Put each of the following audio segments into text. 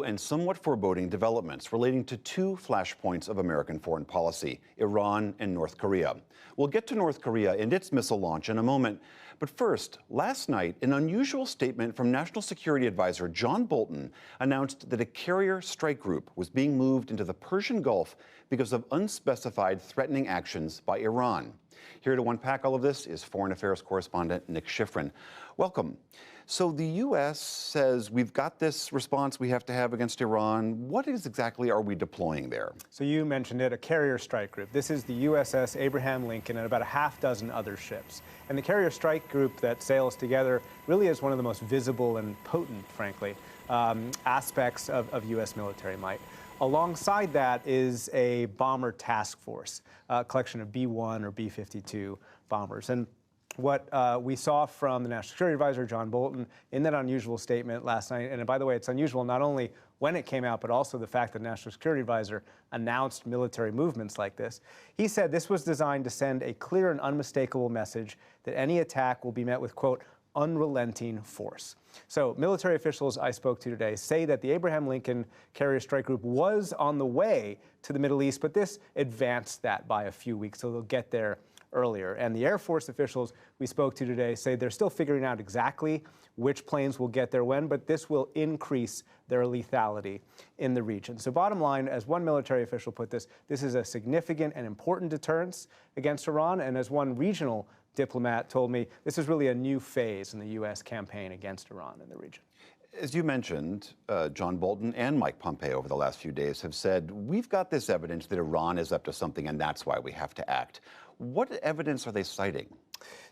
And somewhat foreboding developments relating to two flashpoints of American foreign policy, Iran and North Korea. We'll get to North Korea and its missile launch in a moment. But first, last night, an unusual statement from National Security Advisor John Bolton announced that a carrier strike group was being moved into the Persian Gulf because of unspecified threatening actions by Iran. Here to unpack all of this is Foreign Affairs correspondent Nick Schifrin. Welcome. So the U.S. says we've got this response we have to have against Iran. What exactly are we deploying there? So you mentioned it, a carrier strike group. This is the USS Abraham Lincoln and about a half dozen other ships. And the carrier strike group that sails together really is one of the most visible and potent, frankly, aspects of U.S. military might. Alongside that is a bomber task force, a collection of B-1 or B-52 bombers. And what we saw from the National Security Advisor, John Bolton, in that unusual statement last night, and by the way, it's unusual not only when it came out, but also the fact that the National Security Advisor announced military movements like this. He said this was designed to send a clear and unmistakable message that any attack will be met with, quote, unrelenting force. So military officials I spoke to today say that the Abraham Lincoln Carrier Strike Group was on the way to the Middle East, but this advanced that by a few weeks, so they'll get there earlier. And the Air Force officials we spoke to today say they're still figuring out exactly which planes will get there when, but this will increase their lethality in the region. So bottom line, as one military official put this is a significant and important deterrence against Iran. And as one regional diplomat told me, this is really a new phase in the U.S. campaign against Iran in the region. As you mentioned, John Bolton and Mike Pompeo over the last few days have said, we've got this evidence that Iran is up to something and that's why we have to act. What evidence are they citing?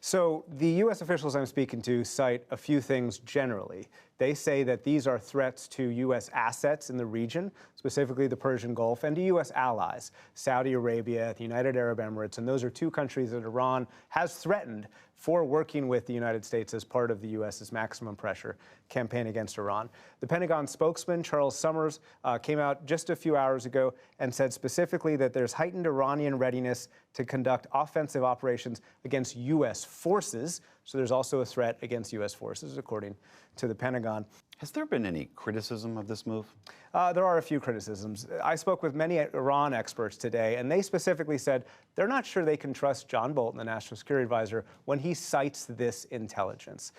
So the U.S. officials I'm speaking to cite a few things generally. They say that these are threats to U.S. assets in the region, specifically the Persian Gulf, and to U.S. allies, Saudi Arabia, the United Arab Emirates, and those are two countries that Iran has threatened for working with the United States as part of the U.S.'s maximum pressure campaign against Iran. The Pentagon spokesman, Charles Summers, came out just a few hours ago and said specifically that there's heightened Iranian readiness to conduct offensive operations against U.S. forces. So there's also a threat against U.S. forces, according to the Pentagon. Has there been any criticism of this move? There are a few criticisms. I spoke with many Iran experts today, and they specifically said they're not sure they can trust John Bolton, the National Security Advisor, when he cites this intelligence.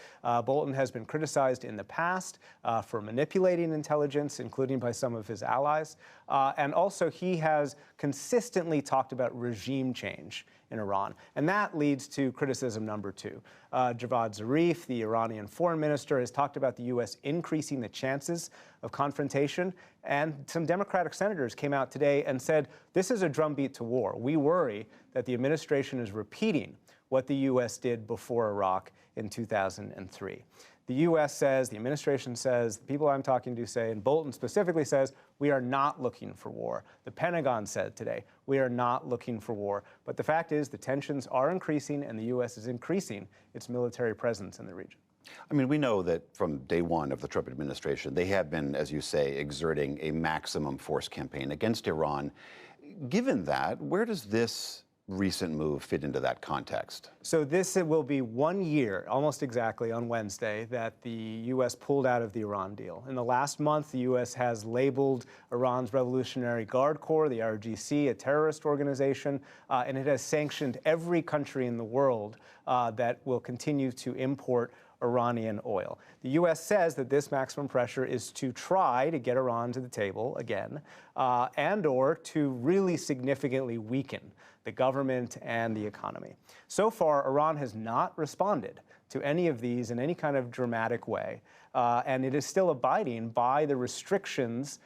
Bolton has been criticized in the past for manipulating intelligence, including by some of his allies. And also, he has consistently talked about regime change in Iran. And that leads to criticism number two. Javad Zarif, the Iranian foreign minister, has talked about the U.S. increasing the chances of confrontation. And some Democratic senators came out today and said, this is a drumbeat to war. We worry that the administration is repeating what the U.S. did before Iraq in 2003. The U.S. says, the administration says, the people I'm talking to say, and Bolton specifically says, we are not looking for war. The Pentagon said today, we are not looking for war. But the fact is the tensions are increasing and the U.S. is increasing its military presence in the region. I mean, we know that from day one of the Trump administration, they have been, as you say, exerting a maximum force campaign against Iran. Given that, where does this recent move fit into that context? So this will be 1 year, almost exactly, on Wednesday, that the U.S. pulled out of the Iran deal. In the last month, the U.S. has labeled Iran's Revolutionary Guard Corps, the RGC, a terrorist organization, and it has sanctioned every country in the world that will continue to import Iranian oil. The U.S. says that this maximum pressure is to try to get Iran to the table again, and or to really significantly weaken the government and the economy. So far, Iran has not responded to any of these in any kind of dramatic way, and it is still abiding by the restrictions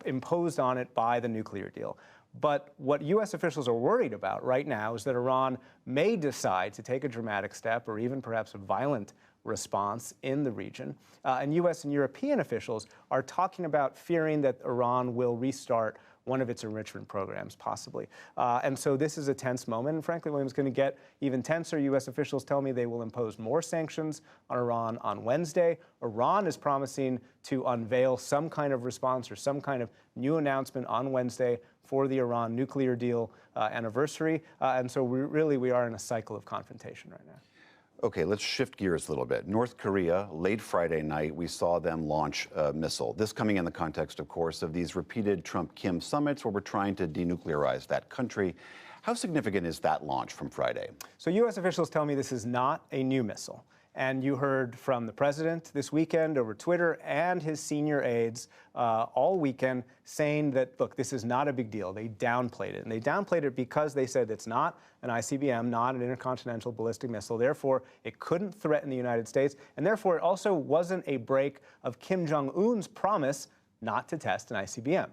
imposed on it by the nuclear deal. But what U.S. officials are worried about right now is that Iran may decide to take a dramatic step or even perhaps a violent response in the region. And U.S. and European officials are talking about fearing that Iran will restart one of its enrichment programs, possibly. And so this is a tense moment. And frankly, William's going to get even tenser. U.S. officials tell me they will impose more sanctions on Iran on Wednesday. Iran is promising to unveil some kind of response or some kind of new announcement on Wednesday for the Iran nuclear deal anniversary. And so we are in a cycle of confrontation right now. Okay, let's shift gears a little bit. North Korea, late Friday night, we saw them launch a missile. This coming in the context, of course, of these repeated Trump-Kim summits where we're trying to denuclearize that country. How significant is that launch from Friday? So U.S. officials tell me this is not a new missile. And you heard from the president this weekend over Twitter and his senior aides all weekend saying that, look, this is not a big deal. They downplayed it. And they downplayed it because they said it's not an ICBM, not an intercontinental ballistic missile. Therefore, it couldn't threaten the United States. And therefore, it also wasn't a break of Kim Jong-un's promise not to test an ICBM.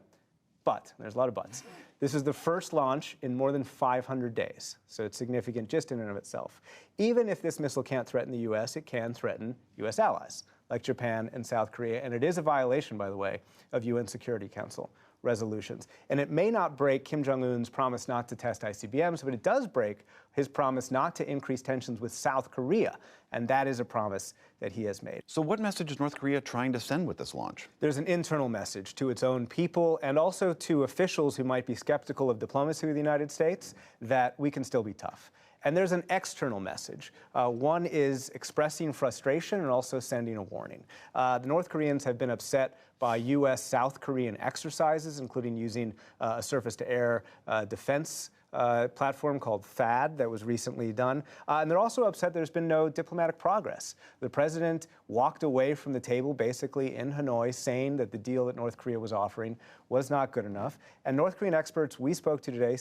But, there's a lot of buts, this is the first launch in more than 500 days, so it's significant just in and of itself. Even if this missile can't threaten the U.S., it can threaten U.S. allies, like Japan and South Korea, and it is a violation, by the way, of UN Security Council resolutions. And it may not break Kim Jong-un's promise not to test ICBMs, but it does break his promise not to increase tensions with South Korea, and that is a promise that he has made. So what message is North Korea trying to send with this launch? There's an internal message to its own people and also to officials who might be skeptical of diplomacy with the United States that we can still be tough. And there's an external message. One is expressing frustration and also sending a warning. The North Koreans have been upset by U.S. South Korean exercises, including using a surface-to-air defense platform called THAAD that was recently done. And they're also upset there's been no diplomatic progress. The president walked away from the table basically in Hanoi saying that the deal that North Korea was offering was not good enough. And North Korean experts we spoke to today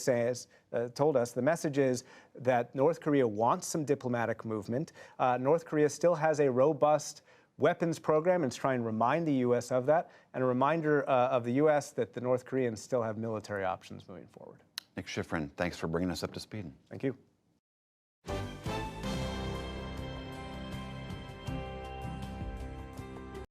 told us the message is that North Korea wants some diplomatic movement. North Korea still has a robust weapons program and is trying to remind the U.S. of that, and a reminder of the U.S. that the North Koreans still have military options moving forward. Nick Schifrin, thanks for bringing us up to speed. Thank you.